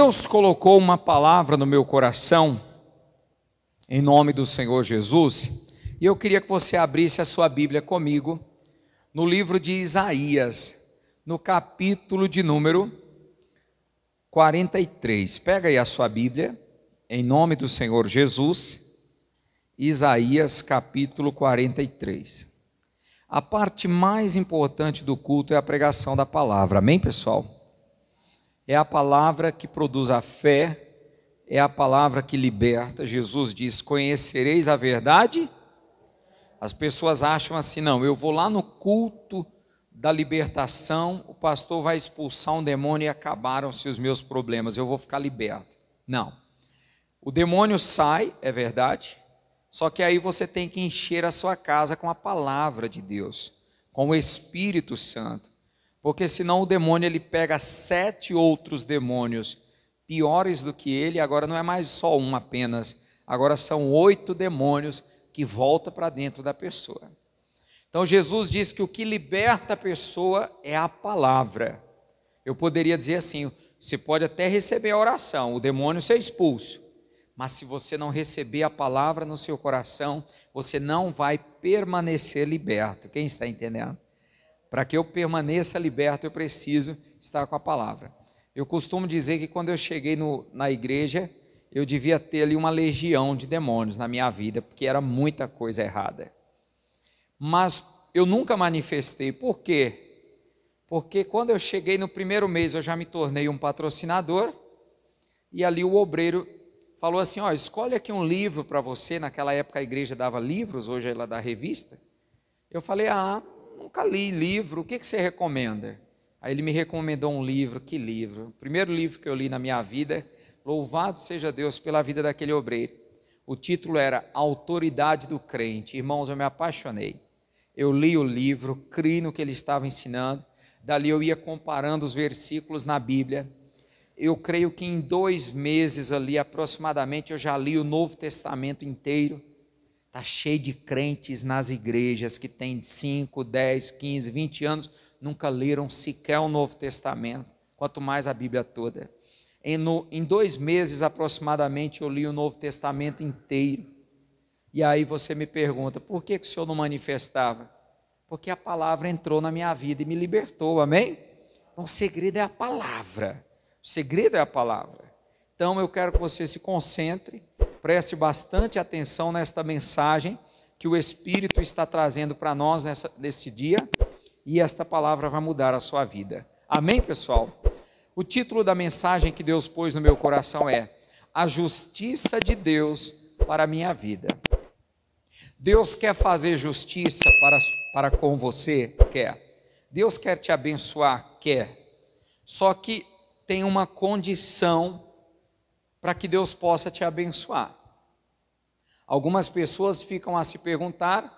Deus colocou uma palavra no meu coração, em nome do Senhor Jesus, e eu queria que você abrisse a sua Bíblia comigo, no livro de Isaías, no capítulo de número 43. Pega aí a sua Bíblia, em nome do Senhor Jesus, Isaías capítulo 43. A parte mais importante do culto é a pregação da palavra, amém, pessoal? É a palavra que produz a fé, é a palavra que liberta. Jesus diz: conhecereis a verdade? As pessoas acham assim: não, eu vou lá no culto da libertação, o pastor vai expulsar um demônio e acabaram-se os meus problemas, eu vou ficar liberto. Não, o demônio sai, é verdade, só que aí você tem que encher a sua casa com a palavra de Deus, com o Espírito Santo, porque senão o demônio ele pega 7 outros demônios piores do que ele, agora não é mais só um apenas, agora são 8 demônios que voltam para dentro da pessoa. Então Jesus diz que o que liberta a pessoa é a palavra. Eu poderia dizer assim: você pode até receber a oração, o demônio ser expulso, mas se você não receber a palavra no seu coração, você não vai permanecer liberto. Quem está entendendo? Para que eu permaneça liberto, eu preciso estar com a palavra. Eu costumo dizer que quando eu cheguei na igreja, eu devia ter ali uma legião de demônios na minha vida, porque era muita coisa errada. Mas eu nunca manifestei. Por quê? Porque quando eu cheguei no primeiro mês, eu já me tornei um patrocinador, e ali o obreiro falou assim: ó, escolhe aqui um livro para você. Naquela época a igreja dava livros, hoje ela dá revista. Eu falei: nunca li livro, o que você recomenda? Aí ele me recomendou um livro. Que livro? O primeiro livro que eu li na minha vida, louvado seja Deus pela vida daquele obreiro. O título era Autoridade do Crente. Irmãos, eu me apaixonei. Eu li o livro, criei no que ele estava ensinando, dali eu ia comparando os versículos na Bíblia. Eu creio que em 2 meses ali aproximadamente eu já li o Novo Testamento inteiro. Está cheio de crentes nas igrejas que têm 5, 10, 15, 20 anos, nunca leram sequer o Novo Testamento, quanto mais a Bíblia toda. Em 2 meses aproximadamente eu li o Novo Testamento inteiro. E aí você me pergunta: por que o senhor não manifestava? Porque a palavra entrou na minha vida e me libertou, amém? Então o segredo é a palavra, o segredo é a palavra. Então eu quero que você se concentre, preste bastante atenção nesta mensagem que o Espírito está trazendo para nós nesse dia, e esta palavra vai mudar a sua vida, amém, pessoal? O título da mensagem que Deus pôs no meu coração é: a justiça de Deus para a minha vida. Deus quer fazer justiça para com você? Quer. Deus quer te abençoar? Quer. Só que tem uma condição para que Deus possa te abençoar. Algumas pessoas ficam a se perguntar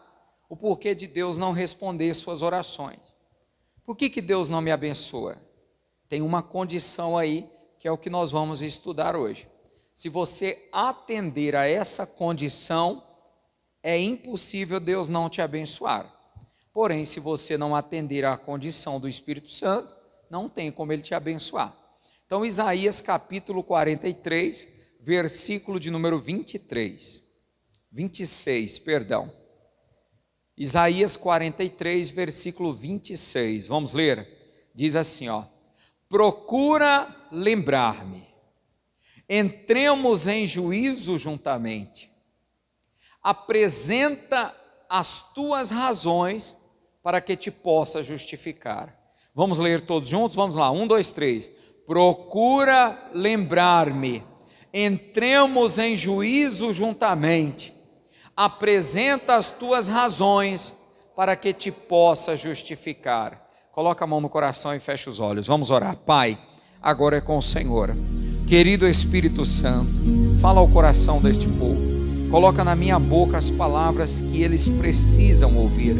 o porquê de Deus não responder suas orações. Por que Deus não me abençoa? Tem uma condição aí, que é o que nós vamos estudar hoje. Se você atender a essa condição, é impossível Deus não te abençoar. Porém, se você não atender à condição do Espírito Santo, não tem como Ele te abençoar. Então, Isaías capítulo 43, versículo de número 26, perdão. Isaías 43, versículo 26, vamos ler? Diz assim, ó: procura lembrar-me, entremos em juízo juntamente, apresenta as tuas razões para que te possa justificar. Vamos ler todos juntos? Vamos lá, 1, 2, 3. Procura lembrar-me, entremos em juízo juntamente, apresenta as tuas razões para que te possa justificar. Coloca a mão no coração e fecha os olhos. Vamos orar. Pai, agora é com o Senhor. Querido Espírito Santo, fala ao coração deste povo. Coloca na minha boca as palavras que eles precisam ouvir.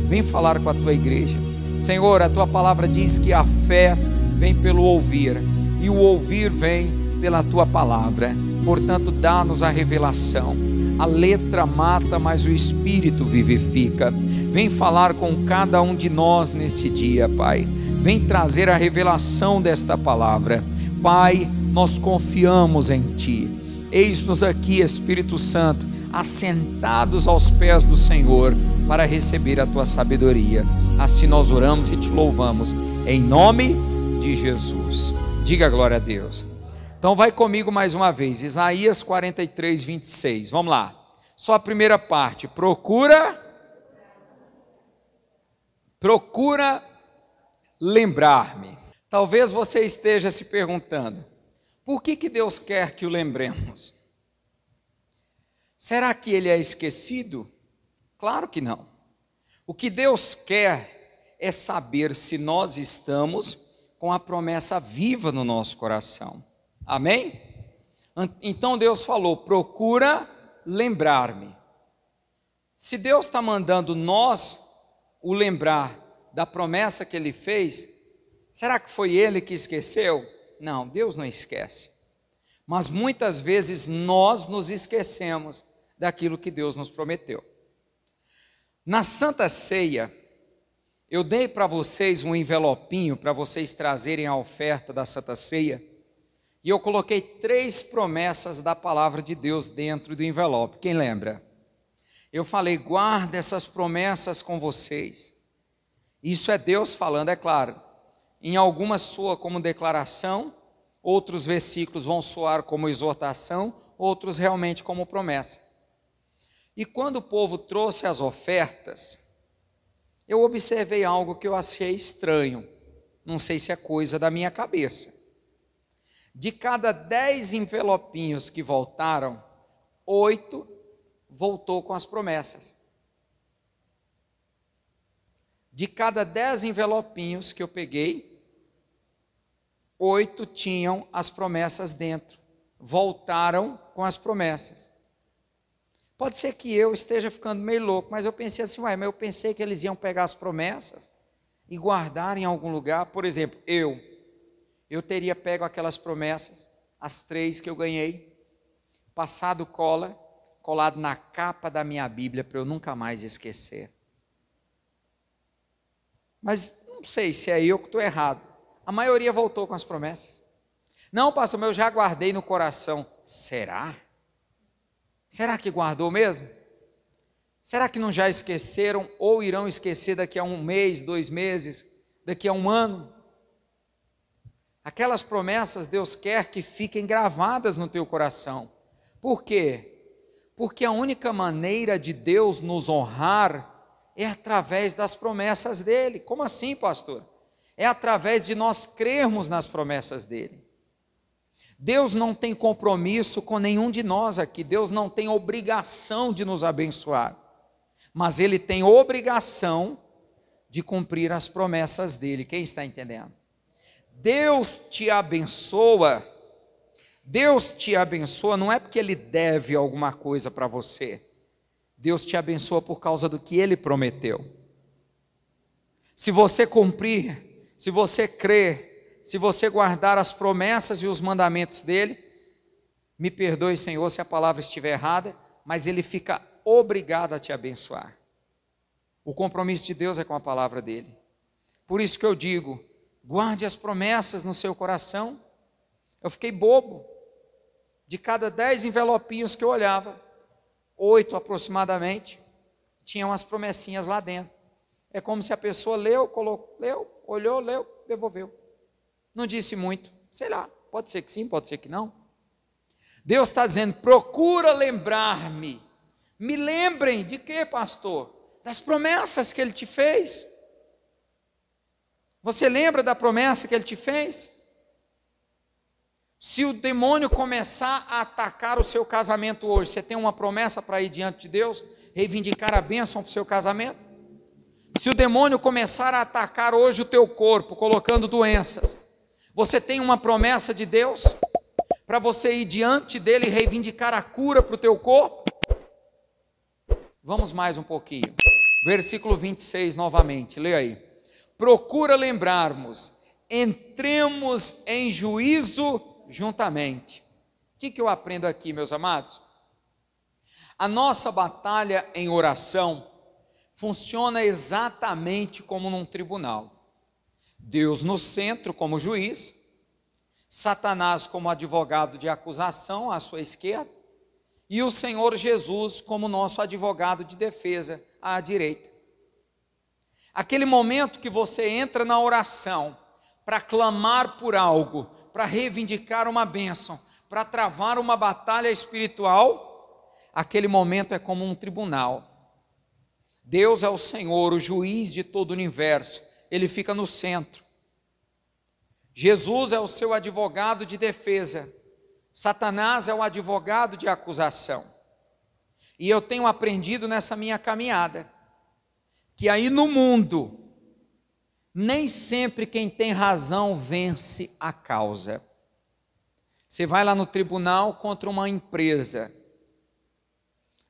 Vem falar com a tua igreja. Senhor, a tua palavra diz que a fé vem pelo ouvir, e o ouvir vem pela tua palavra. Portanto, dá-nos a revelação. A letra mata, mas o Espírito vivifica. Vem falar com cada um de nós neste dia, Pai. Vem trazer a revelação desta palavra. Pai, nós confiamos em Ti. Eis-nos aqui, Espírito Santo, assentados aos pés do Senhor, para receber a Tua sabedoria. Assim nós oramos e Te louvamos, em nome de Jesus. Diga glória a Deus. Então vai comigo mais uma vez, Isaías 43, 26, vamos lá. Só a primeira parte, procura lembrar-me. Talvez você esteja se perguntando, por que Deus quer que o lembremos? Será que Ele é esquecido? Claro que não. O que Deus quer é saber se nós estamos com a promessa viva no nosso coração. Amém? Então Deus falou, procura lembrar-me. Se Deus está mandando nós o lembrar da promessa que Ele fez, será que foi Ele que esqueceu? Não, Deus não esquece. Mas muitas vezes nós nos esquecemos daquilo que Deus nos prometeu. Na Santa Ceia, eu dei para vocês um envelopinho para vocês trazerem a oferta da Santa Ceia, e eu coloquei 3 promessas da palavra de Deus dentro do envelope. Quem lembra? Eu falei, guarda essas promessas com vocês. Isso é Deus falando, é claro. Em algumas soa como declaração, outros versículos vão soar como exortação, outros realmente como promessa. E quando o povo trouxe as ofertas, eu observei algo que eu achei estranho. Não sei se é coisa da minha cabeça. De cada 10 envelopinhos que voltaram, 8 voltou com as promessas. De cada 10 envelopinhos que eu peguei, 8 tinham as promessas dentro. Voltaram com as promessas. Pode ser que eu esteja ficando meio louco, mas eu pensei assim, mas eu pensei que eles iam pegar as promessas e guardar em algum lugar. Por exemplo, eu teria pego aquelas promessas, as 3 que eu ganhei, passado colado na capa da minha Bíblia para eu nunca mais esquecer. Mas não sei se é eu que estou errado. A maioria voltou com as promessas. Não, pastor, mas eu já guardei no coração. Será? Será que guardou mesmo? Será que não já esqueceram ou irão esquecer daqui a 1 mês, 2 meses, daqui a 1 ano? Aquelas promessas Deus quer que fiquem gravadas no teu coração. Por quê? Porque a única maneira de Deus nos honrar é através das promessas dEle. Como assim, pastor? É através de nós crermos nas promessas dEle. Deus não tem compromisso com nenhum de nós aqui. Deus não tem obrigação de nos abençoar. Mas Ele tem obrigação de cumprir as promessas dEle. Quem está entendendo? Deus te abençoa não é porque Ele deve alguma coisa para você. Deus te abençoa por causa do que Ele prometeu. Se você cumprir, se você crer, se você guardar as promessas e os mandamentos dEle, me perdoe, Senhor, se a palavra estiver errada, mas Ele fica obrigado a te abençoar. O compromisso de Deus é com a palavra dEle. Por isso que eu digo, guarde as promessas no seu coração. Eu fiquei bobo. De cada 10 envelopinhos que eu olhava, 8 aproximadamente, tinham as promessinhas lá dentro. É como se a pessoa leu, olhou, devolveu. Não disse muito, sei lá, pode ser que sim, pode ser que não. Deus está dizendo, procura lembrar-me. Me lembrem de quê, pastor? Das promessas que Ele te fez. Você lembra da promessa que Ele te fez? Se o demônio começar a atacar o seu casamento hoje, você tem uma promessa para ir diante de Deus, reivindicar a bênção para o seu casamento? Se o demônio começar a atacar hoje o teu corpo, colocando doenças, você tem uma promessa de Deus para você ir diante dele e reivindicar a cura para o teu corpo? Vamos mais um pouquinho. Versículo 26 novamente, leia aí. Procura lembrarmos, entremos em juízo juntamente. O que eu aprendo aqui, meus amados? A nossa batalha em oração funciona exatamente como num tribunal. Deus no centro como juiz, Satanás como advogado de acusação à sua esquerda, e o Senhor Jesus como nosso advogado de defesa à direita. Aquele momento que você entra na oração para clamar por algo, para reivindicar uma bênção, para travar uma batalha espiritual, aquele momento é como um tribunal. Deus é o Senhor, o juiz de todo o universo, Ele fica no centro. Jesus é o seu advogado de defesa, Satanás é o advogado de acusação. E eu tenho aprendido nessa minha caminhada, que aí no mundo, nem sempre quem tem razão vence a causa. Você vai lá no tribunal contra uma empresa,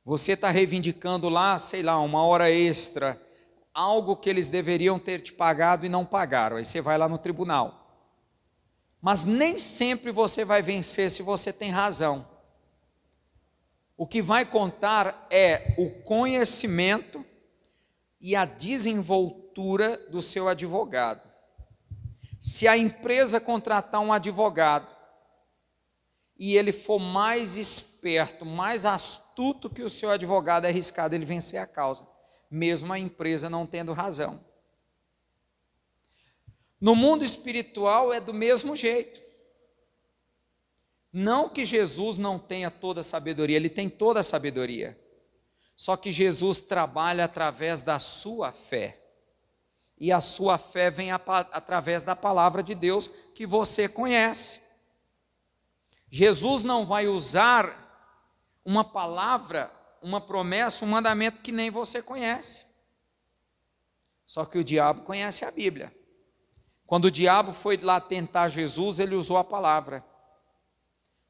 você está reivindicando lá, sei lá, uma hora extra, algo que eles deveriam ter te pagado e não pagaram, aí você vai lá no tribunal. Mas nem sempre você vai vencer se você tem razão. O que vai contar é o conhecimento e a desenvoltura do seu advogado. Se a empresa contratar um advogado e ele for mais esperto, mais astuto que o seu advogado, é arriscado ele vencer a causa, mesmo a empresa não tendo razão. No mundo espiritual é do mesmo jeito. Não que Jesus não tenha toda a sabedoria, Ele tem toda a sabedoria. Só que Jesus trabalha através da sua fé. E a sua fé vem através da palavra de Deus que você conhece. Jesus não vai usar uma palavra, uma promessa, um mandamento que nem você conhece. Só que o diabo conhece a Bíblia. Quando o diabo foi lá tentar Jesus, ele usou a palavra.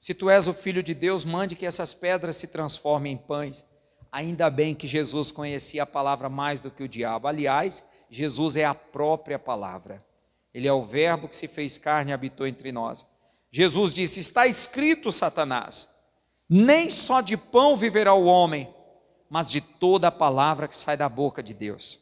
Se tu és o Filho de Deus, mande que essas pedras se transformem em pães. Ainda bem que Jesus conhecia a palavra mais do que o diabo. Aliás, Jesus é a própria palavra. Ele é o verbo que se fez carne e habitou entre nós. Jesus disse: está escrito, Satanás, nem só de pão viverá o homem, mas de toda a palavra que sai da boca de Deus.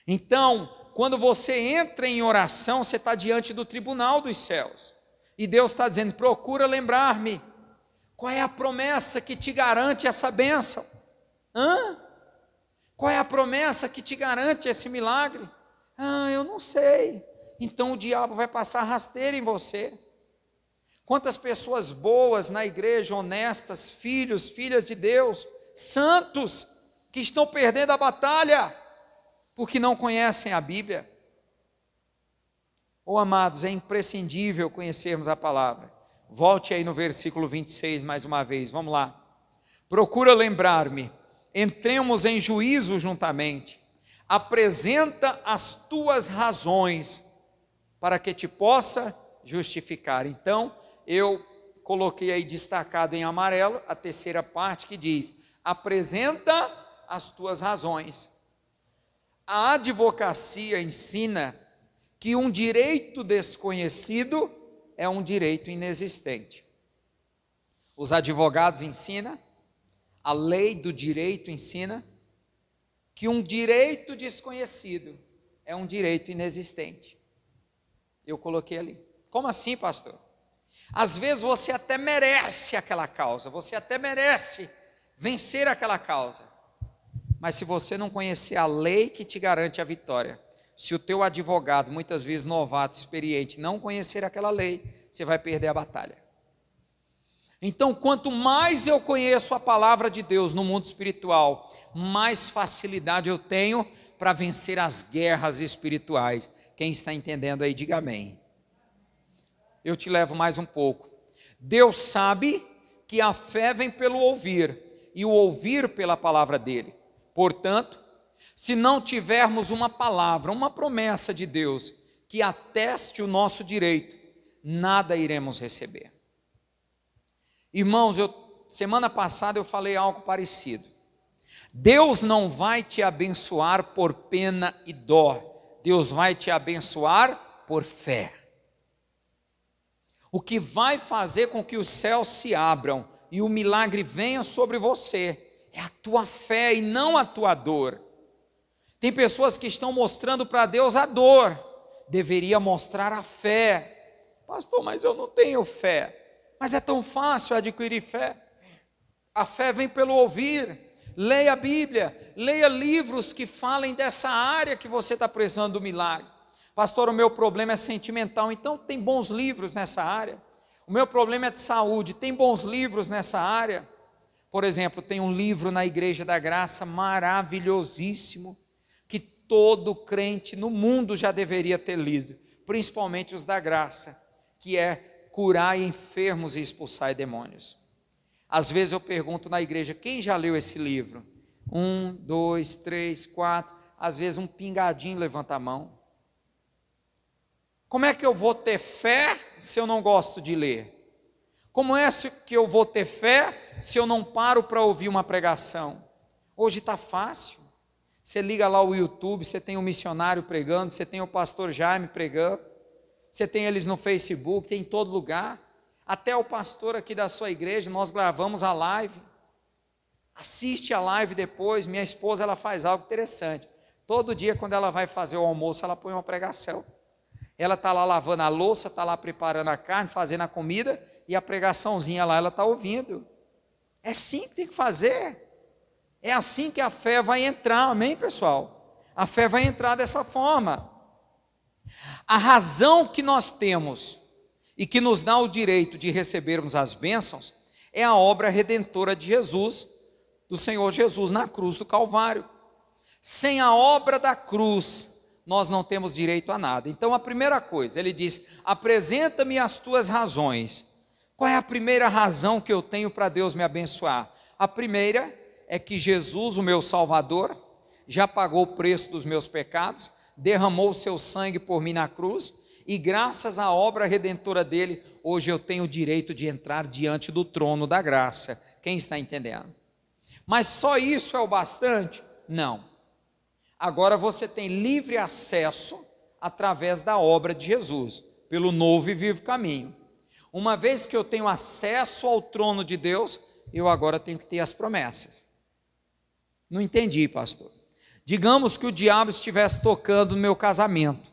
Então, quando você entra em oração, você está diante do tribunal dos céus. E Deus está dizendo: procura lembrar-me. Qual é a promessa que te garante essa bênção? Qual é a promessa que te garante esse milagre? Eu não sei. Então o diabo vai passar rasteira em você. Quantas pessoas boas na igreja, honestas, filhos, filhas de Deus, santos, que estão perdendo a batalha, porque não conhecem a Bíblia. Amados, é imprescindível conhecermos a palavra. Volte aí no versículo 26 mais uma vez, vamos lá. Procura lembrar-me, entremos em juízo juntamente, apresenta as tuas razões, para que te possa justificar. Então, eu coloquei aí destacado em amarelo, a terceira parte que diz: apresenta as tuas razões. A advocacia ensina que um direito desconhecido é um direito inexistente. Os advogados ensinam, a lei do direito ensina, que um direito desconhecido é um direito inexistente. Eu coloquei ali. Como assim, pastor? Às vezes você até merece aquela causa, você até merece vencer aquela causa, mas se você não conhecer a lei que te garante a vitória, se o teu advogado, muitas vezes novato, experiente, não conhecer aquela lei, você vai perder a batalha. Então, quanto mais eu conheço a palavra de Deus no mundo espiritual, mais facilidade eu tenho para vencer as guerras espirituais. Quem está entendendo aí, diga amém. Eu te levo mais um pouco. Deus sabe que a fé vem pelo ouvir, e o ouvir pela palavra dele. Portanto, se não tivermos uma palavra, uma promessa de Deus que ateste o nosso direito, nada iremos receber. Irmãos, semana passada eu falei algo parecido. Deus não vai te abençoar por pena e dó, Deus vai te abençoar por fé. O que vai fazer com que os céus se abram e o milagre venha sobre você é a tua fé e não a tua dor. Tem pessoas que estão mostrando para Deus a dor, deveria mostrar a fé. Pastor, mas eu não tenho fé. Mas é tão fácil adquirir fé. A fé vem pelo ouvir. Leia a Bíblia, leia livros que falem dessa área que você está precisando do milagre. Pastor, o meu problema é sentimental, então tem bons livros nessa área. O meu problema é de saúde, tem bons livros nessa área. Por exemplo, tem um livro na Igreja da Graça maravilhosíssimo, que todo crente no mundo já deveria ter lido, principalmente os da graça, que é Curai enfermos e expulsai demônios. Às vezes eu pergunto na igreja, quem já leu esse livro? 1, 2, 3, 4, às vezes um pingadinho levanta a mão. Como é que eu vou ter fé se eu não gosto de ler? Como é que eu vou ter fé se eu não paro para ouvir uma pregação? Hoje está fácil. Você liga lá o YouTube, você tem um missionário pregando, você tem o pastor Jaime pregando, você tem eles no Facebook, tem em todo lugar. Até o pastor aqui da sua igreja, nós gravamos a live. Assiste a live depois. Minha esposa, ela faz algo interessante. Todo dia, quando ela vai fazer o almoço, ela põe uma pregação. Ela está lá lavando a louça, está lá preparando a carne, fazendo a comida, e a pregaçãozinha lá, ela está ouvindo. É assim que tem que fazer. É assim que a fé vai entrar, amém, pessoal? A fé vai entrar dessa forma. A razão que nós temos e que nos dá o direito de recebermos as bênçãos é a obra redentora de Jesus, do Senhor Jesus na cruz do Calvário. Sem a obra da cruz, nós não temos direito a nada. Então a primeira coisa, ele diz, apresenta-me as tuas razões. Qual é a primeira razão que eu tenho para Deus me abençoar? A primeira é que Jesus, o meu Salvador, já pagou o preço dos meus pecados, derramou o seu sangue por mim na cruz, e graças à obra redentora dele, hoje eu tenho o direito de entrar diante do trono da graça. Quem está entendendo? Mas só isso é o bastante? Não. Agora você tem livre acesso através da obra de Jesus, pelo novo e vivo caminho. Uma vez que eu tenho acesso ao trono de Deus, eu agora tenho que ter as promessas. Não entendi, pastor. Digamos que o diabo estivesse tocando no meu casamento.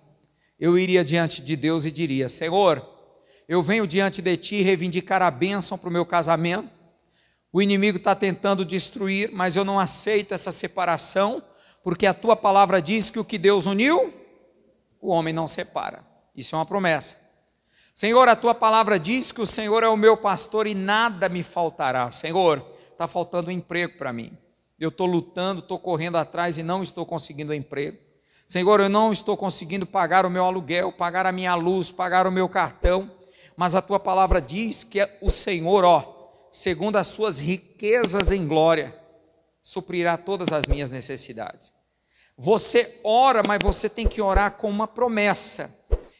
Eu iria diante de Deus e diria, Senhor, eu venho diante de Ti reivindicar a bênção para o meu casamento. O inimigo está tentando destruir, mas eu não aceito essa separação, porque a Tua palavra diz que o que Deus uniu, o homem não separa. Isso é uma promessa. Senhor, a Tua palavra diz que o Senhor é o meu pastor e nada me faltará. Senhor, está faltando um emprego para mim. Eu estou lutando, estou correndo atrás e não estou conseguindo emprego. Senhor, eu não estou conseguindo pagar o meu aluguel, pagar a minha luz, pagar o meu cartão, mas a Tua palavra diz que o Senhor, segundo as suas riquezas em glória, suprirá todas as minhas necessidades. Você ora, mas você tem que orar com uma promessa.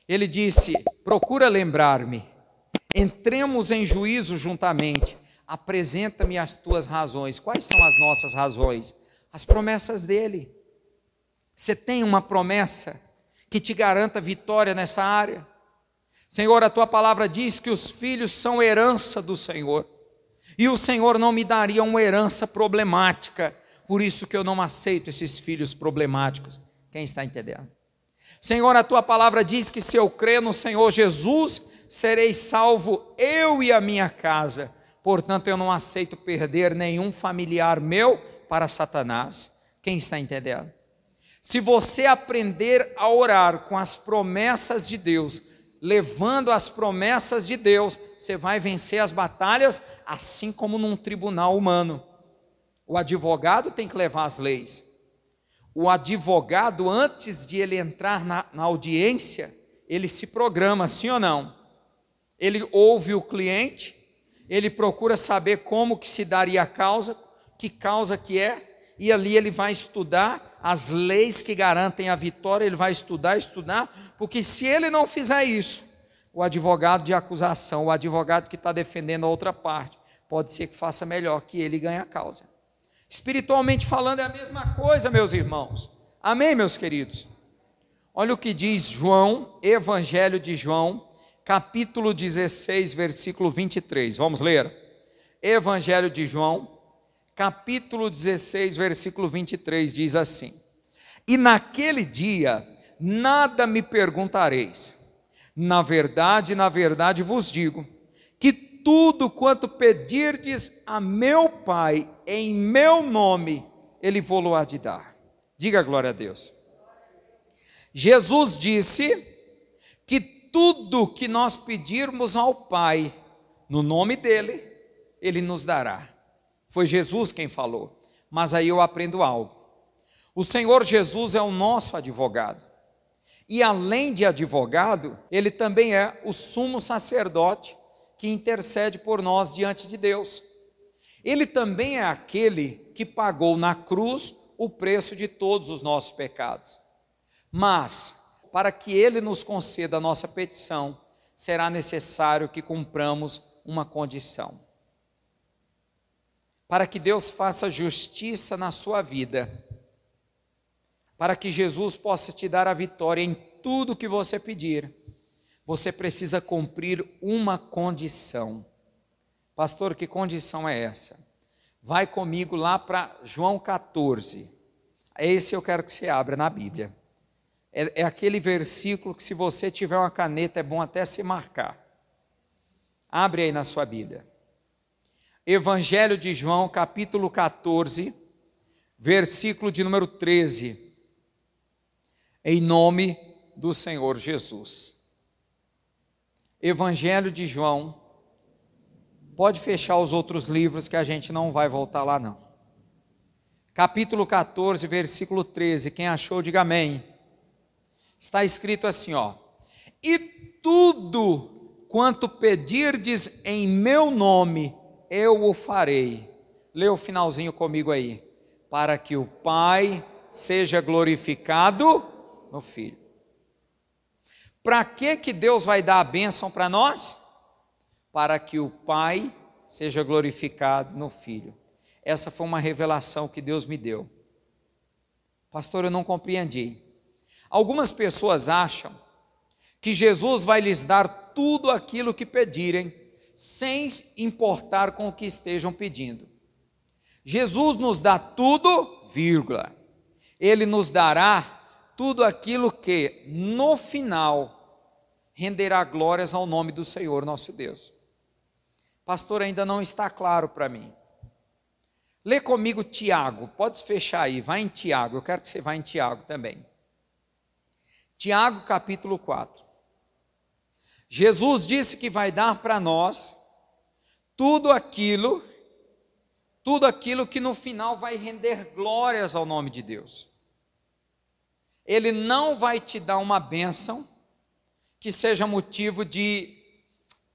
Ele disse, procura lembrar-me, entremos em juízo juntamente, apresenta-me as tuas razões. Quais são as nossas razões? As promessas dele. Você tem uma promessa que te garanta vitória nessa área? Senhor, a Tua palavra diz que os filhos são herança do Senhor, e o Senhor não me daria uma herança problemática, por isso que eu não aceito esses filhos problemáticos. Quem está entendendo? Senhor, a Tua palavra diz que se eu crer no Senhor Jesus, serei salvo eu e a minha casa, portanto eu não aceito perder nenhum familiar meu para Satanás. Quem está entendendo? Se você aprender a orar com as promessas de Deus, levando as promessas de Deus, você vai vencer as batalhas, assim como num tribunal humano. O advogado tem que levar as leis. O advogado, antes de ele entrar na audiência, ele se programa, sim ou não? Ele ouve o cliente, ele procura saber como que se daria a causa, que causa que é, e ali ele vai estudar as leis que garantem a vitória, ele vai estudar, porque se ele não fizer isso, o advogado de acusação, o advogado que está defendendo a outra parte, pode ser que faça melhor que ele ganhe a causa. Espiritualmente falando é a mesma coisa, meus irmãos. Amém, meus queridos? Olha o que diz João, Evangelho de João, capítulo 16, versículo 23. Vamos ler? Evangelho de João, capítulo 16, versículo 23, diz assim: E naquele dia nada me perguntareis, na verdade vos digo, que tudo quanto pedirdes a meu Pai em meu nome, Ele vô-lo há de dar. Diga glória a Deus. Jesus disse que tudo que nós pedirmos ao Pai, no nome dEle, Ele nos dará. Foi Jesus quem falou, mas aí eu aprendo algo. O Senhor Jesus é o nosso advogado, e além de advogado, Ele também é o sumo sacerdote, que intercede por nós diante de Deus. Ele também é aquele que pagou na cruz o preço de todos os nossos pecados. Mas, para que Ele nos conceda a nossa petição, será necessário que cumpramos uma condição. Para que Deus faça justiça na sua vida, para que Jesus possa te dar a vitória em tudo que você pedir, você precisa cumprir uma condição. Pastor, que condição é essa? Vai comigo lá para João 14. Esse eu quero que você abra na Bíblia. É aquele versículo que, se você tiver uma caneta, é bom até se marcar. Abre aí na sua Bíblia. Evangelho de João, capítulo 14, versículo de número 13. Em nome do Senhor Jesus. Evangelho de João. Pode fechar os outros livros que a gente não vai voltar lá não. Capítulo 14, versículo 13. Quem achou, diga amém. Está escrito assim, ó: e tudo quanto pedirdes em meu nome, eu o farei. Lê o finalzinho comigo aí. Para que o Pai seja glorificado no Filho. Para que Deus vai dar a bênção para nós? Para que o Pai seja glorificado no Filho. Essa foi uma revelação que Deus me deu. Pastor, eu não compreendi. Algumas pessoas acham que Jesus vai lhes dar tudo aquilo que pedirem, sem importar com o que estejam pedindo. Jesus nos dá tudo, vírgula. Ele nos dará tudo aquilo que, no final, renderá glórias ao nome do Senhor nosso Deus. Pastor, ainda não está claro para mim. Lê comigo Tiago, pode fechar aí, vai em Tiago, eu quero que você vá em Tiago também. Tiago capítulo 4. Jesus disse que vai dar para nós tudo aquilo que no final vai render glórias ao nome de Deus. Ele não vai te dar uma bênção que seja motivo de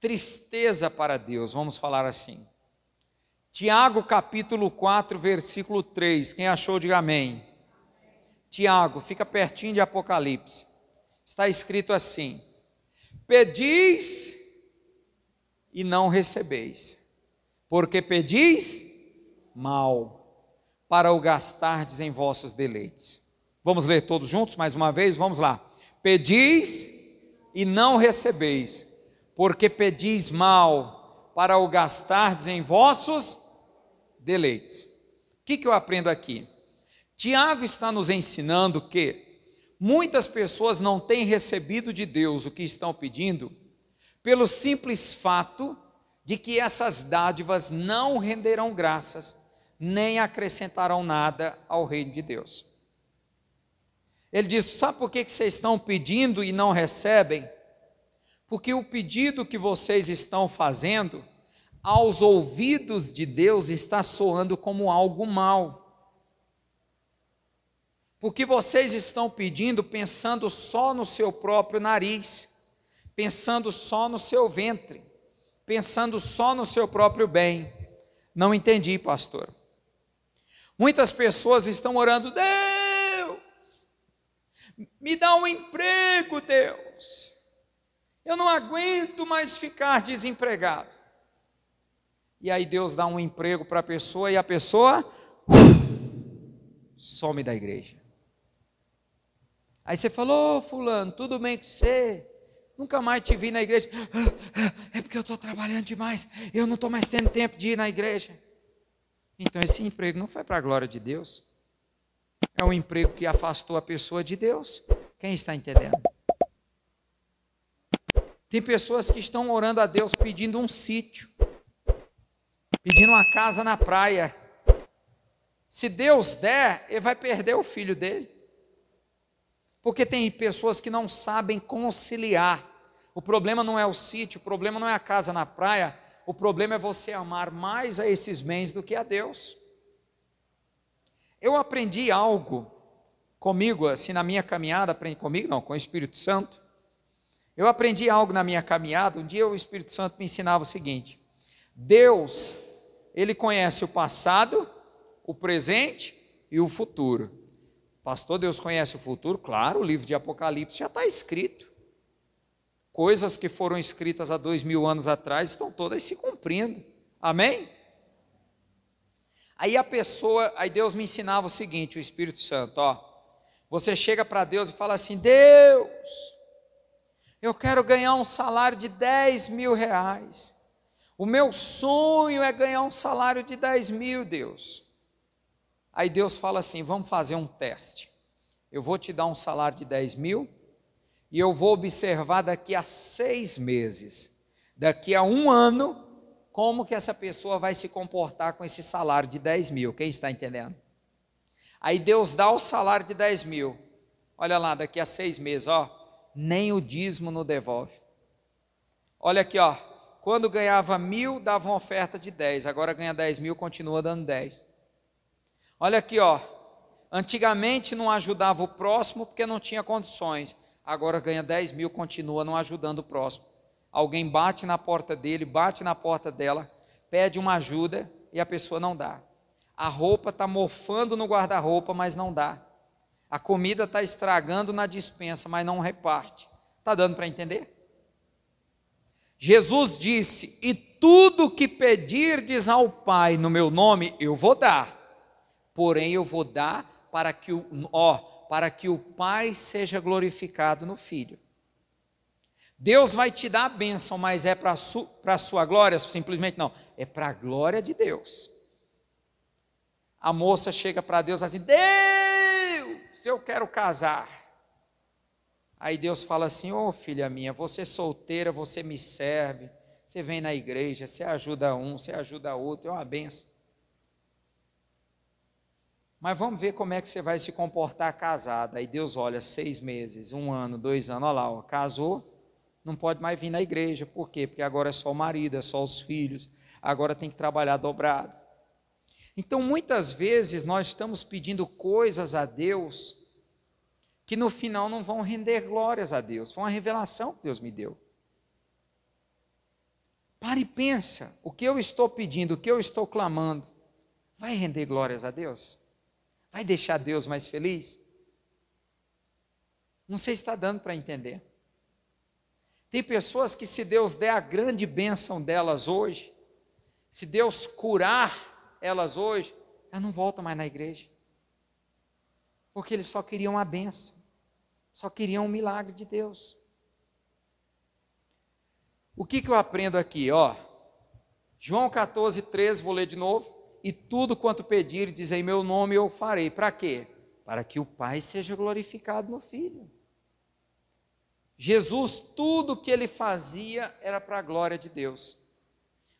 tristeza para Deus, vamos falar assim. Tiago capítulo 4, versículo 3, quem achou, diga amém. Tiago, fica pertinho de Apocalipse, está escrito assim: pedis e não recebeis, porque pedis mal, para o gastardes em vossos deleites. Vamos ler todos juntos mais uma vez, vamos lá. Pedis e não recebeis, porque pedis mal, para o gastardes em vossos deleites. O que eu aprendo aqui? Tiago está nos ensinando que muitas pessoas não têm recebido de Deus o que estão pedindo, pelo simples fato de que essas dádivas não renderão graças, nem acrescentarão nada ao reino de Deus. Ele diz: sabe por que vocês estão pedindo e não recebem? Porque o pedido que vocês estão fazendo, aos ouvidos de Deus, está soando como algo mal. Porque vocês estão pedindo pensando só no seu próprio nariz, pensando só no seu ventre, pensando só no seu próprio bem. Não entendi, pastor. Muitas pessoas estão orando: Deus, me dá um emprego, Deus. Eu não aguento mais ficar desempregado. E aí Deus dá um emprego para a pessoa e a pessoa some da igreja. Aí você falou: fulano, tudo bem com você? Nunca mais te vi na igreja. É porque eu estou trabalhando demais, eu não estou mais tendo tempo de ir na igreja. Então esse emprego não foi para a glória de Deus. É um emprego que afastou a pessoa de Deus. Quem está entendendo? Tem pessoas que estão orando a Deus pedindo um sítio, pedindo uma casa na praia. Se Deus der, ele vai perder o filho dele. Porque tem pessoas que não sabem conciliar. O problema não é o sítio, o problema não é a casa na praia, o problema é você amar mais a esses bens do que a Deus. Eu aprendi algo comigo, assim, na minha caminhada, com o Espírito Santo. Eu aprendi algo na minha caminhada. Um dia o Espírito Santo me ensinava o seguinte: Deus, Ele conhece o passado, o presente e o futuro. Pastor, Deus conhece o futuro? Claro, o livro de Apocalipse já está escrito. Coisas que foram escritas há 2000 anos atrás estão todas se cumprindo. Amém? Aí Deus me ensinava o seguinte, o Espírito Santo, você chega para Deus e fala assim: Deus, eu quero ganhar um salário de 10 mil reais. O meu sonho é ganhar um salário de 10 mil, Deus. Aí Deus fala assim: vamos fazer um teste. Eu vou te dar um salário de 10 mil e eu vou observar daqui a 6 meses, daqui a 1 ano, como que essa pessoa vai se comportar com esse salário de 10 mil. Quem está entendendo? Aí Deus dá o salário de 10 mil. Olha lá, daqui a 6 meses, nem o dízimo não devolve. Olha aqui, quando ganhava 1.000, dava uma oferta de 10, agora ganha 10 mil, continua dando 10. Olha aqui, antigamente não ajudava o próximo porque não tinha condições, agora ganha 10 mil, continua não ajudando o próximo. Alguém bate na porta dele, bate na porta dela, pede uma ajuda e a pessoa não dá. A roupa está mofando no guarda-roupa, mas não dá. A comida está estragando na despensa, mas não reparte. Está dando para entender? Jesus disse: e tudo que pedirdes ao Pai no meu nome, eu vou dar. Porém eu vou dar para que o Pai seja glorificado no Filho. Deus vai te dar a bênção, mas é para a sua glória? Simplesmente não, é para a glória de Deus. A moça chega para Deus assim: Deus, eu quero casar. Aí Deus fala assim: filha minha, você solteira, você me serve, você vem na igreja, você ajuda um, você ajuda outro, é uma bênção. Mas vamos ver como é que você vai se comportar casada. Aí Deus olha, 6 meses, 1 ano, 2 anos, olha lá, casou, não pode mais vir na igreja. Por quê? Porque agora é só o marido, é só os filhos, agora tem que trabalhar dobrado. Então muitas vezes nós estamos pedindo coisas a Deus que no final não vão render glórias a Deus. Foi uma revelação que Deus me deu. Para e pensa, o que eu estou pedindo, o que eu estou clamando, vai render glórias a Deus? Vai deixar Deus mais feliz? Não sei se está dando para entender. Tem pessoas que, se Deus der a grande bênção delas hoje, se Deus curar elas hoje, elas não voltam mais na igreja. Porque eles só queriam a bênção, só queriam um milagre de Deus. O que eu aprendo aqui? João 14:13, vou ler de novo. E tudo quanto pedirdes em meu nome eu farei. Para quê? Para que o Pai seja glorificado no Filho. Jesus, tudo que ele fazia era para a glória de Deus.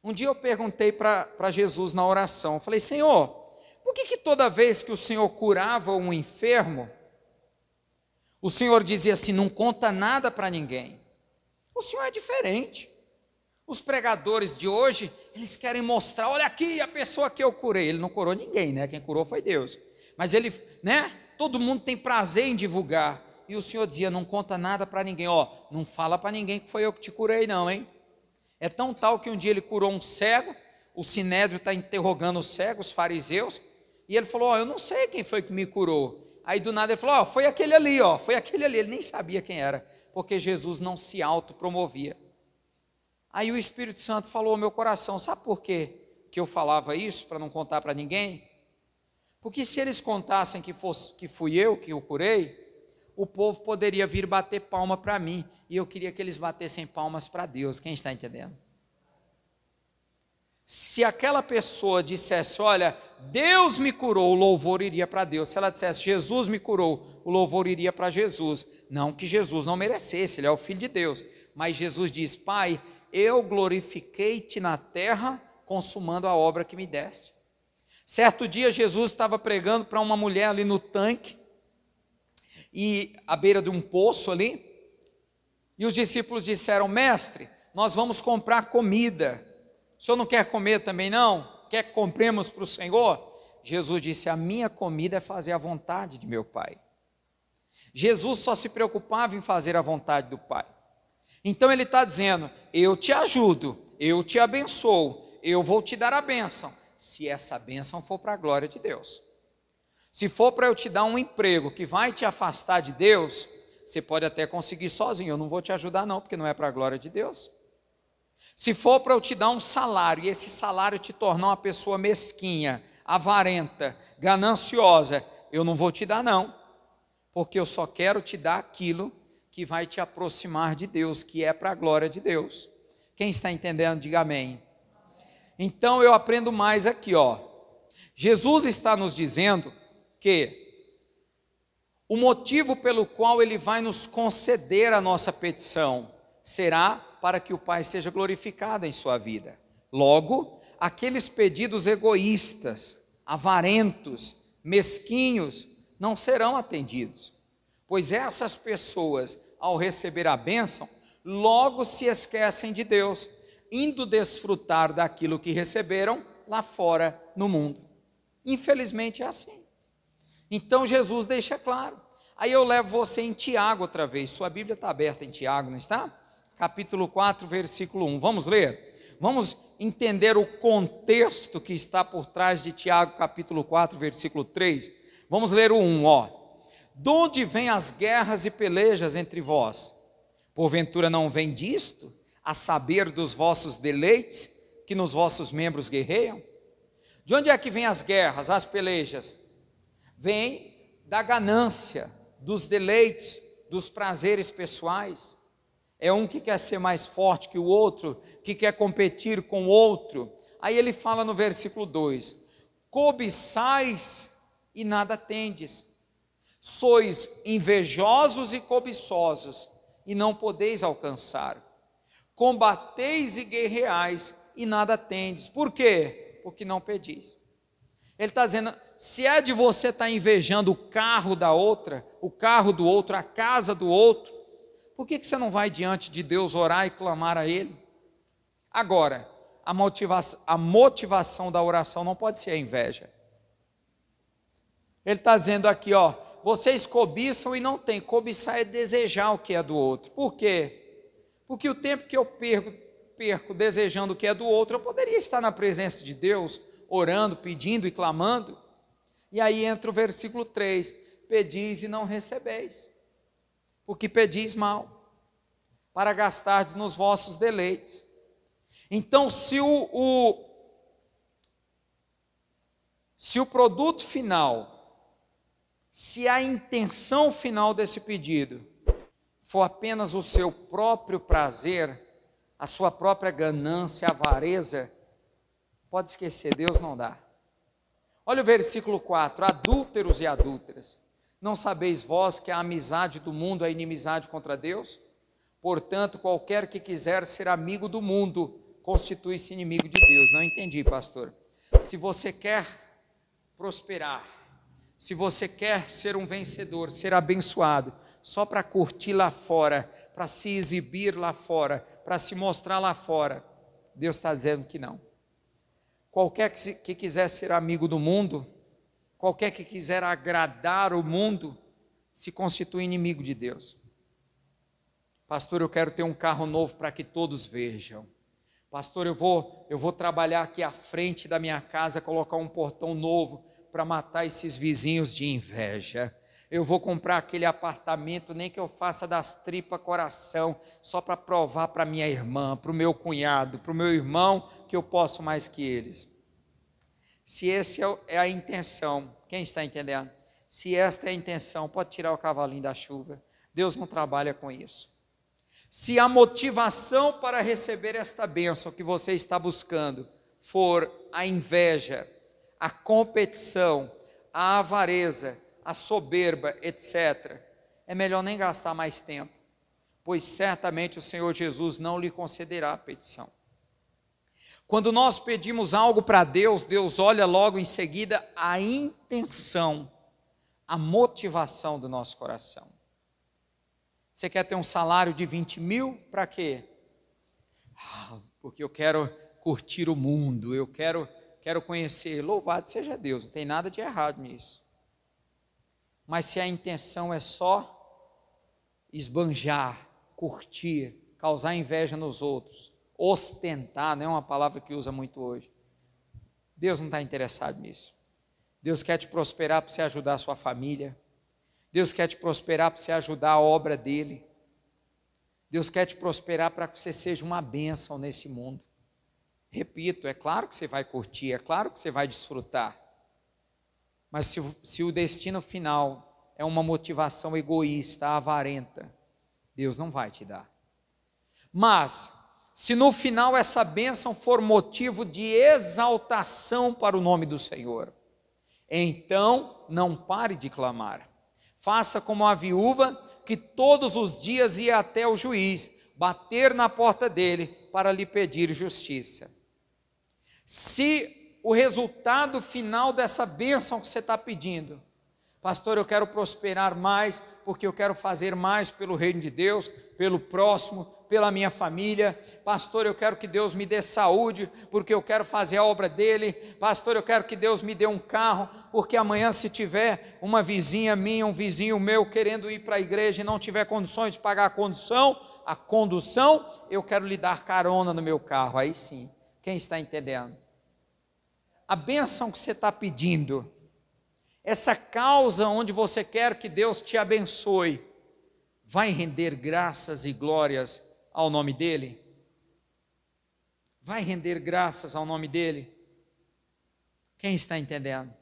Um dia eu perguntei para Jesus na oração, eu falei: Senhor, por que toda vez que o Senhor curava um enfermo, o Senhor dizia assim: não conta nada para ninguém? O Senhor é diferente. Os pregadores de hoje, eles querem mostrar: olha aqui a pessoa que eu curei. Ele não curou ninguém, quem curou foi Deus. Mas ele, todo mundo tem prazer em divulgar. E o Senhor dizia: não conta nada para ninguém. Não fala para ninguém que foi eu que te curei não, hein? É tão tal que um dia ele curou um cego, o Sinédrio está interrogando o cego, os fariseus, e ele falou: eu não sei quem foi que me curou. Aí do nada ele falou: foi aquele ali, foi aquele ali. Ele nem sabia quem era, porque Jesus não se autopromovia. Aí o Espírito Santo falou ao meu coração: sabe por quê que eu falava isso, para não contar para ninguém? Porque se eles contassem que fui eu que o curei, o povo poderia vir bater palma para mim, e eu queria que eles batessem palmas para Deus. Quem está entendendo? Se aquela pessoa dissesse: olha, Deus me curou, o louvor iria para Deus. Se ela dissesse: Jesus me curou, o louvor iria para Jesus. Não que Jesus não merecesse, ele é o Filho de Deus, Mas Jesus diz: Pai, eu glorifiquei-te na terra, consumando a obra que me deste. Certo dia Jesus estava pregando para uma mulher ali no tanque, e à beira de um poço ali, e os discípulos disseram: Mestre, nós vamos comprar comida, o senhor não quer comer também não? Quer que compremos para o Senhor? Jesus disse: a minha comida é fazer a vontade de meu Pai. Jesus só se preocupava em fazer a vontade do Pai. Então ele está dizendo: eu te ajudo, eu te abençoo, eu vou te dar a bênção, se essa bênção for para a glória de Deus. Se for para eu te dar um emprego que vai te afastar de Deus, você pode até conseguir sozinho, eu não vou te ajudar não, porque não é para a glória de Deus. Se for para eu te dar um salário, e esse salário te tornar uma pessoa mesquinha, avarenta, gananciosa, eu não vou te dar não, porque eu só quero te dar aquilo que vai te aproximar de Deus, que é para a glória de Deus. Quem está entendendo, diga amém. Então eu aprendo mais aqui, ó. Jesus está nos dizendo que o motivo pelo qual Ele vai nos conceder a nossa petição será para que o Pai seja glorificado em sua vida. Logo, aqueles pedidos egoístas, avarentos, mesquinhos, não serão atendidos, pois essas pessoas, ao receber a bênção, logo se esquecem de Deus, indo desfrutar daquilo que receberam lá fora no mundo. Infelizmente é assim. Então Jesus deixa claro. Aí eu levo você em Tiago outra vez. Sua Bíblia está aberta em Tiago, não está? Capítulo 4, versículo 1. Vamos ler? Vamos entender o contexto que está por trás de Tiago, capítulo 4, versículo 3. Vamos ler o 1, ó. De onde vêm as guerras e pelejas entre vós? Porventura não vem disto, a saber dos vossos deleites, que nos vossos membros guerreiam? De onde é que vêm as guerras, as pelejas? Vem da ganância, dos deleites, dos prazeres pessoais. É um que quer ser mais forte que o outro, que quer competir com o outro. Aí ele fala no versículo 2: cobiçais e nada tendes, sois invejosos e cobiçosos, e não podeis alcançar, combateis e guerreais, e nada tendes. Por quê? Porque não pedis. Ele está dizendo: se é de você estar invejando o carro da outra, o carro do outro, a casa do outro, por que você não vai diante de Deus orar e clamar a Ele? Agora, a motivação da oração não pode ser a inveja. Ele está dizendo aqui, ó, vocês cobiçam e não têm. Cobiçar é desejar o que é do outro. Por quê? Porque o tempo que eu perco desejando o que é do outro, eu poderia estar na presença de Deus, orando, pedindo e clamando. E aí entra o versículo 3: pedis e não recebeis, porque pedis mal, para gastardes nos vossos deleites. Então, se o produto final, se a intenção final desse pedido for apenas o seu próprio prazer, a sua própria ganância, avareza, pode esquecer, Deus não dá. Olha o versículo 4: adúlteros e adúlteras, não sabeis vós que a amizade do mundo é inimizade contra Deus? Portanto, qualquer que quiser ser amigo do mundo, constitui-se inimigo de Deus. Não entendi, pastor. Se você quer prosperar, se você quer ser um vencedor, ser abençoado, só para curtir lá fora, para se exibir lá fora, para se mostrar lá fora, Deus está dizendo que não. Qualquer que quiser ser amigo do mundo, qualquer que quiser agradar o mundo, se constitui inimigo de Deus. Pastor, eu quero ter um carro novo para que todos vejam. Pastor, eu vou trabalhar aqui à frente da minha casa, colocar um portão novo para matar esses vizinhos de inveja. Eu vou comprar aquele apartamento, nem que eu faça das tripas coração, só para provar para minha irmã, para o meu cunhado, para o meu irmão, que eu posso mais que eles. Se essa é a intenção, quem está entendendo? Se esta é a intenção, pode tirar o cavalinho da chuva. Deus não trabalha com isso. Se a motivação para receber esta bênção que você está buscando for a inveja, a competição, a avareza, a soberba, etc., é melhor nem gastar mais tempo, pois certamente o Senhor Jesus não lhe concederá a petição. Quando nós pedimos algo para Deus, Deus olha logo em seguida a intenção, a motivação do nosso coração. Você quer ter um salário de 20 mil? Para quê? Porque eu quero curtir o mundo, eu quero conhecer. Louvado seja Deus, não tem nada de errado nisso. Mas se a intenção é só esbanjar, curtir, causar inveja nos outros, ostentar, não é uma palavra que usa muito hoje, Deus não está interessado nisso. Deus quer te prosperar para você ajudar a sua família. Deus quer te prosperar para você ajudar a obra dele. Deus quer te prosperar para que você seja uma bênção nesse mundo. Repito, é claro que você vai curtir, é claro que você vai desfrutar. Mas se o destino final é uma motivação egoísta, avarenta, Deus não vai te dar. Mas, se no final essa bênção for motivo de exaltação para o nome do Senhor, então não pare de clamar. Faça como a viúva que todos os dias ia até o juiz, bater na porta dele para lhe pedir justiça. Se o resultado final dessa bênção que você está pedindo, pastor, eu quero prosperar mais, porque eu quero fazer mais pelo reino de Deus, pelo próximo, pela minha família. Pastor, eu quero que Deus me dê saúde, porque eu quero fazer a obra dele. Pastor, eu quero que Deus me dê um carro, porque amanhã, se tiver uma vizinha minha, um vizinho meu querendo ir para a igreja e não tiver condições de pagar a condução, eu quero lhe dar carona no meu carro. Aí sim, quem está entendendo? A bênção que você está pedindo, essa causa onde você quer que Deus te abençoe, vai render graças e glórias ao nome dele? Vai render graças ao nome dele? Quem está entendendo?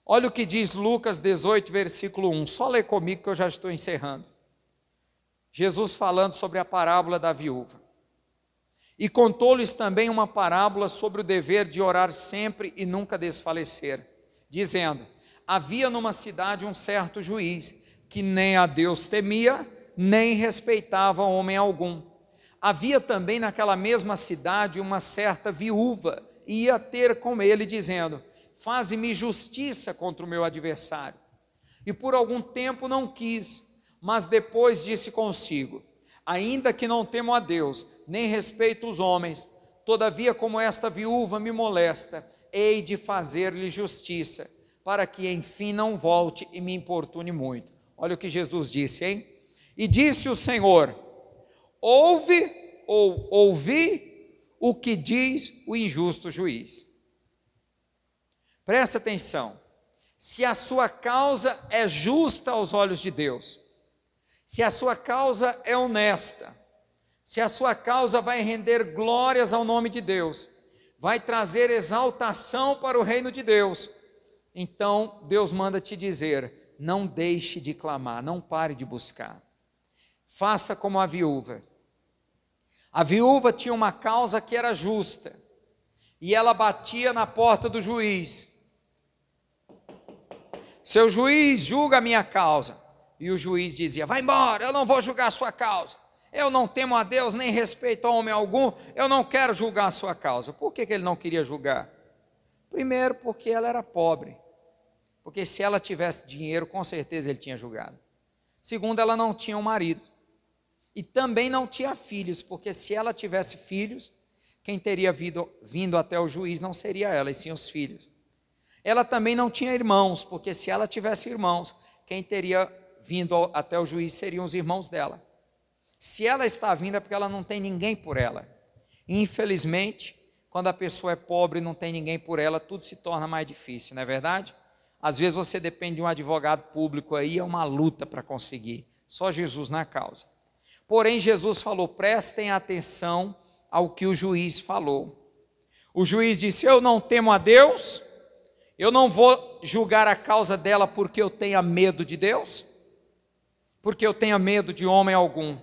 Olha o que diz Lucas 18, versículo 1. Só lê comigo que eu já estou encerrando. Jesus falando sobre a parábola da viúva. E contou-lhes também uma parábola sobre o dever de orar sempre e nunca desfalecer, dizendo: havia numa cidade um certo juiz, que nem a Deus temia, nem respeitava homem algum. Havia também naquela mesma cidade uma certa viúva, e ia ter com ele, dizendo: faze-me justiça contra o meu adversário. E por algum tempo não quis, mas depois disse consigo: ainda que não temo a Deus, nem respeito os homens, todavia como esta viúva me molesta, hei de fazer-lhe justiça, para que enfim não volte e me importune muito. Olha o que Jesus disse, hein? E disse o Senhor: ouvi o que diz o injusto juiz. Presta atenção. Se a sua causa é justa aos olhos de Deus, se a sua causa é honesta, se a sua causa vai render glórias ao nome de Deus, vai trazer exaltação para o reino de Deus, então Deus manda te dizer: não deixe de clamar, não pare de buscar. Faça como a viúva. A viúva tinha uma causa que era justa, e ela batia na porta do juiz: seu juiz, julga a minha causa. E o juiz dizia: vai embora, eu não vou julgar a sua causa. Eu não temo a Deus, nem respeito a homem algum, eu não quero julgar a sua causa. Por que ele não queria julgar? Primeiro, porque ela era pobre. Porque se ela tivesse dinheiro, com certeza ele tinha julgado. Segundo, ela não tinha um marido. E também não tinha filhos, porque se ela tivesse filhos, quem teria vindo até o juiz não seria ela, e sim os filhos. Ela também não tinha irmãos, porque se ela tivesse irmãos, quem teria vindo até o juiz seriam os irmãos dela. Se ela está vindo é porque ela não tem ninguém por ela. Infelizmente, quando a pessoa é pobre e não tem ninguém por ela, tudo se torna mais difícil, não é verdade? Às vezes você depende de um advogado público aí, é uma luta para conseguir. Só Jesus na causa. Porém, Jesus falou: prestem atenção ao que o juiz falou. O juiz disse: eu não temo a Deus, eu não vou julgar a causa dela porque eu tenha medo de Deus, porque eu tenha medo de homem algum.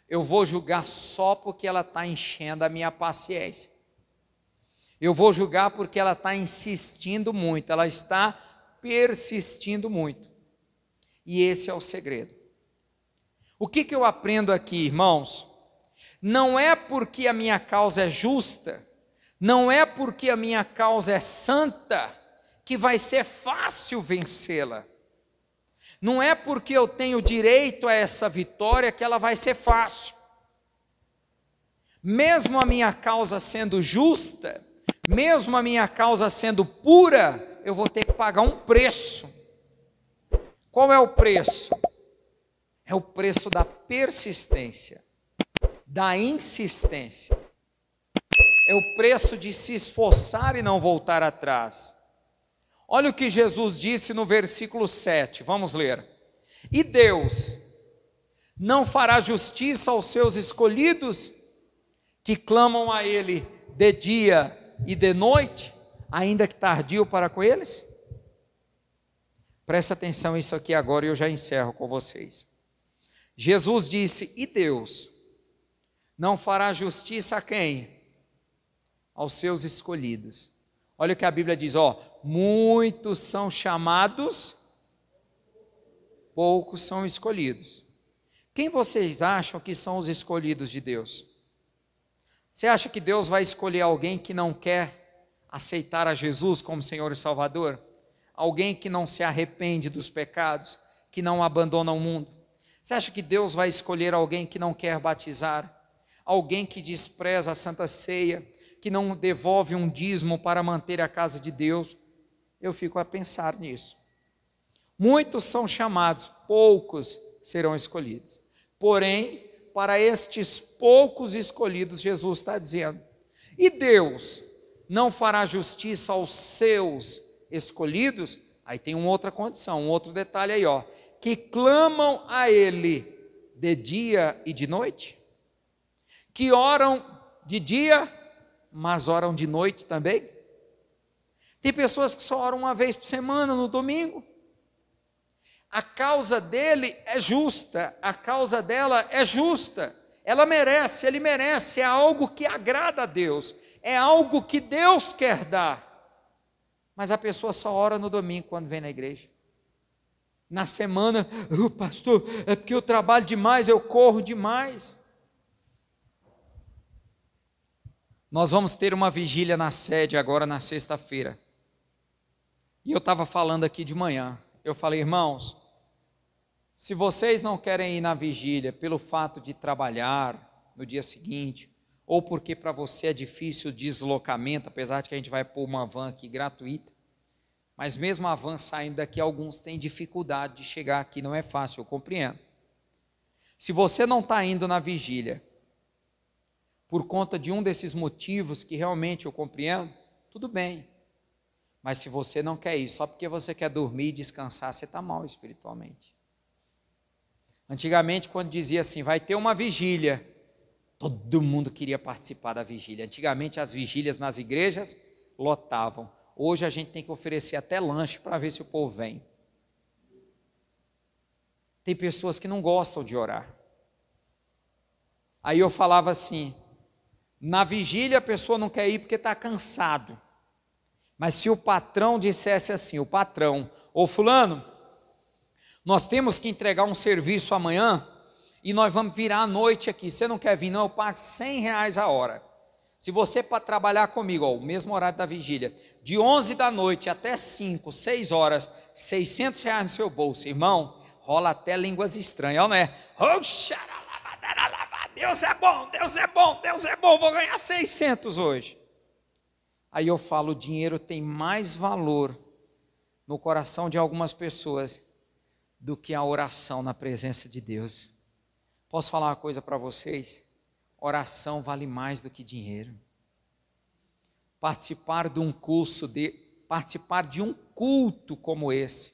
Eu vou julgar só porque ela está enchendo a minha paciência. Eu vou julgar porque ela está insistindo muito, ela está persistindo muito. E esse é o segredo. O que eu aprendo aqui, irmãos? Não é porque a minha causa é justa, não é porque a minha causa é santa, que vai ser fácil vencê-la. Não é porque eu tenho direito a essa vitória que ela vai ser fácil. Mesmo a minha causa sendo justa, mesmo a minha causa sendo pura, eu vou ter que pagar um preço. Qual é o preço? É o preço da persistência, da insistência. É o preço de se esforçar e não voltar atrás. Olha o que Jesus disse no versículo 7, vamos ler. E Deus não fará justiça aos seus escolhidos, que clamam a Ele de dia e de noite, ainda que tardio para com eles? Presta atenção nisso aqui agora e eu já encerro com vocês. Jesus disse, e Deus não fará justiça a quem? Aos seus escolhidos. Olha o que a Bíblia diz, muitos são chamados, poucos são escolhidos. Quem vocês acham que são os escolhidos de Deus? Você acha que Deus vai escolher alguém que não quer aceitar a Jesus como Senhor e Salvador? Alguém que não se arrepende dos pecados, que não abandona o mundo? Você acha que Deus vai escolher alguém que não quer batizar? Alguém que despreza a Santa Ceia, que não devolve um dízimo para manter a casa de Deus? Eu fico a pensar nisso. Muitos são chamados, poucos serão escolhidos. Porém, para estes poucos escolhidos, Jesus está dizendo, e Deus não fará justiça aos seus escolhidos? Aí tem uma outra condição, um outro detalhe aí, que clamam a Ele de dia e de noite, que oram de dia, mas oram de noite também. Tem pessoas que só oram uma vez por semana, no domingo. A causa dele é justa, a causa dela é justa, ela merece, ele merece, é algo que agrada a Deus, é algo que Deus quer dar. Mas a pessoa só ora no domingo quando vem na igreja. Na semana, pastor, é porque eu trabalho demais, eu corro demais. Nós vamos ter uma vigília na sede agora na sexta-feira. E eu estava falando aqui de manhã, eu falei, irmãos, se vocês não querem ir na vigília pelo fato de trabalhar no dia seguinte, ou porque para você é difícil o deslocamento, apesar de que a gente vai pôr uma van aqui gratuita, mas mesmo a van saindo daqui, alguns têm dificuldade de chegar aqui, não é fácil, eu compreendo. Se você não está indo na vigília, por conta de um desses motivos que realmente eu compreendo, tudo bem. Mas se você não quer ir, só porque você quer dormir e descansar, você está mal espiritualmente. Antigamente, quando dizia assim, vai ter uma vigília, todo mundo queria participar da vigília. Antigamente, as vigílias nas igrejas lotavam. Hoje a gente tem que oferecer até lanche para ver se o povo vem. Tem pessoas que não gostam de orar. Aí eu falava assim, na vigília a pessoa não quer ir porque está cansado. Mas se o patrão dissesse assim, o patrão, ô fulano, nós temos que entregar um serviço amanhã e nós vamos virar à noite aqui, você não quer vir não? Eu pago R$100 a hora. Se você para trabalhar comigo, o mesmo horário da vigília, de 11 da noite até 5, 6 horas, R$600 no seu bolso, irmão, rola até línguas estranhas, não é? Deus é bom, Deus é bom, Deus é bom, vou ganhar 600 hoje. Aí eu falo, o dinheiro tem mais valor no coração de algumas pessoas do que a oração na presença de Deus. Posso falar uma coisa para vocês? Oração vale mais do que dinheiro. Participar de um culto como esse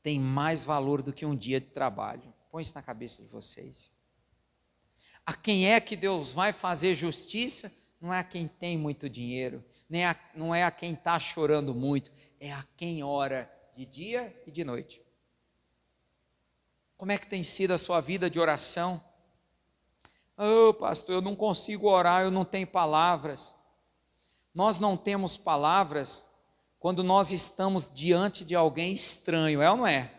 tem mais valor do que um dia de trabalho. Põe isso na cabeça de vocês. A quem é que Deus vai fazer justiça? Não é a quem tem muito dinheiro, não é a quem está chorando muito, é a quem ora de dia e de noite. Como é que tem sido a sua vida de oração? Pastor, eu não consigo orar, eu não tenho palavras. Nós não temos palavras quando nós estamos diante de alguém estranho, é ou não é?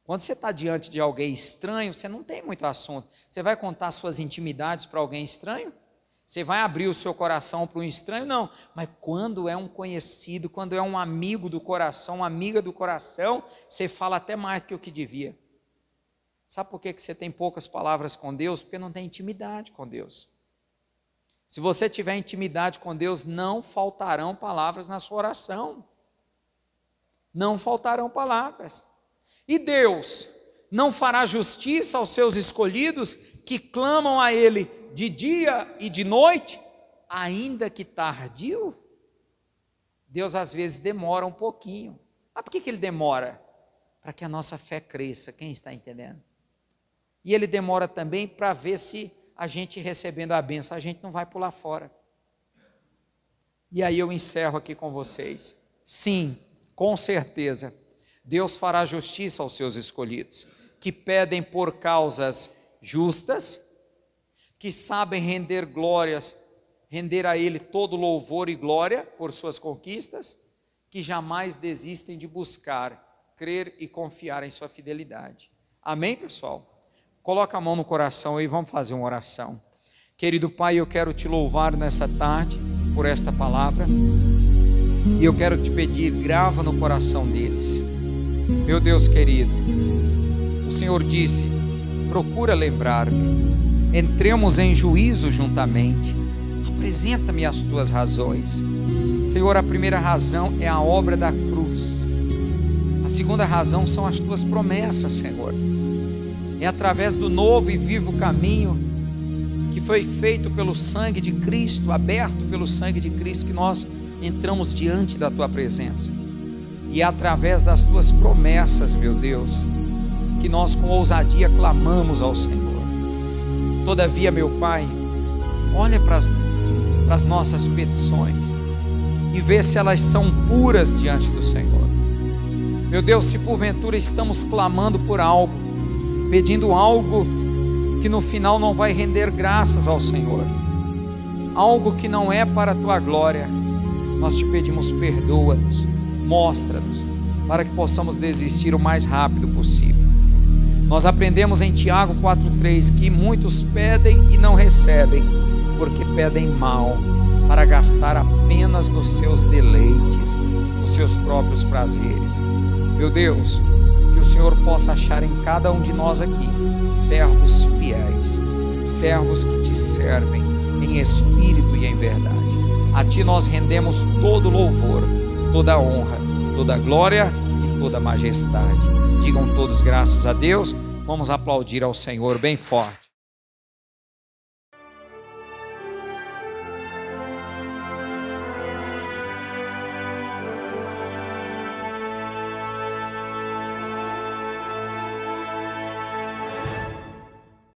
Quando você está diante de alguém estranho, você não tem muito assunto. Você vai contar suas intimidades para alguém estranho? Você vai abrir o seu coração para um estranho? Não. Mas quando é um conhecido, quando é um amigo do coração, uma amiga do coração, você fala até mais do que o que devia. Sabe por que você tem poucas palavras com Deus? Porque não tem intimidade com Deus. Se você tiver intimidade com Deus, não faltarão palavras na sua oração. Não faltarão palavras. E Deus não fará justiça aos seus escolhidos que clamam a Ele de dia e de noite, ainda que tardio? Deus às vezes demora um pouquinho. Mas por que Ele demora? Para que a nossa fé cresça, quem está entendendo? E Ele demora também para ver se a gente recebendo a bênção, a gente não vai pular fora. E aí eu encerro aqui com vocês. Sim, com certeza, Deus fará justiça aos seus escolhidos, que pedem por causas justas, que sabem render glórias, render a Ele todo louvor e glória por suas conquistas, que jamais desistem de buscar, crer e confiar em sua fidelidade. Amém, pessoal? Coloca a mão no coração e vamos fazer uma oração. Querido Pai, eu quero te louvar nessa tarde por esta palavra, e eu quero te pedir, grava no coração deles. Meu Deus querido, o Senhor disse, procura lembrar-me, entremos em juízo juntamente, apresenta-me as tuas razões. Senhor, a primeira razão é a obra da cruz, a segunda razão são as tuas promessas, Senhor. É através do novo e vivo caminho que foi feito pelo sangue de Cristo, aberto pelo sangue de Cristo, que nós entramos diante da tua presença. E é através das tuas promessas, meu Deus, que nós com ousadia clamamos ao Senhor. Todavia, meu Pai, olha para as nossas petições e vê se elas são puras diante do Senhor. Meu Deus, se porventura estamos clamando por algo, pedindo algo que no final não vai render graças ao Senhor, algo que não é para a tua glória, nós te pedimos, perdoa-nos, mostra-nos, para que possamos desistir o mais rápido possível. Nós aprendemos em Tiago 4,3 que muitos pedem e não recebem, porque pedem mal, para gastar apenas nos seus deleites, nos seus próprios prazeres. Meu Deus, que o Senhor possa achar em cada um de nós aqui servos fiéis, servos que te servem em espírito e em verdade. A ti nós rendemos todo louvor, toda honra, toda glória e toda majestade. Digam todos graças a Deus. Vamos aplaudir ao Senhor bem forte.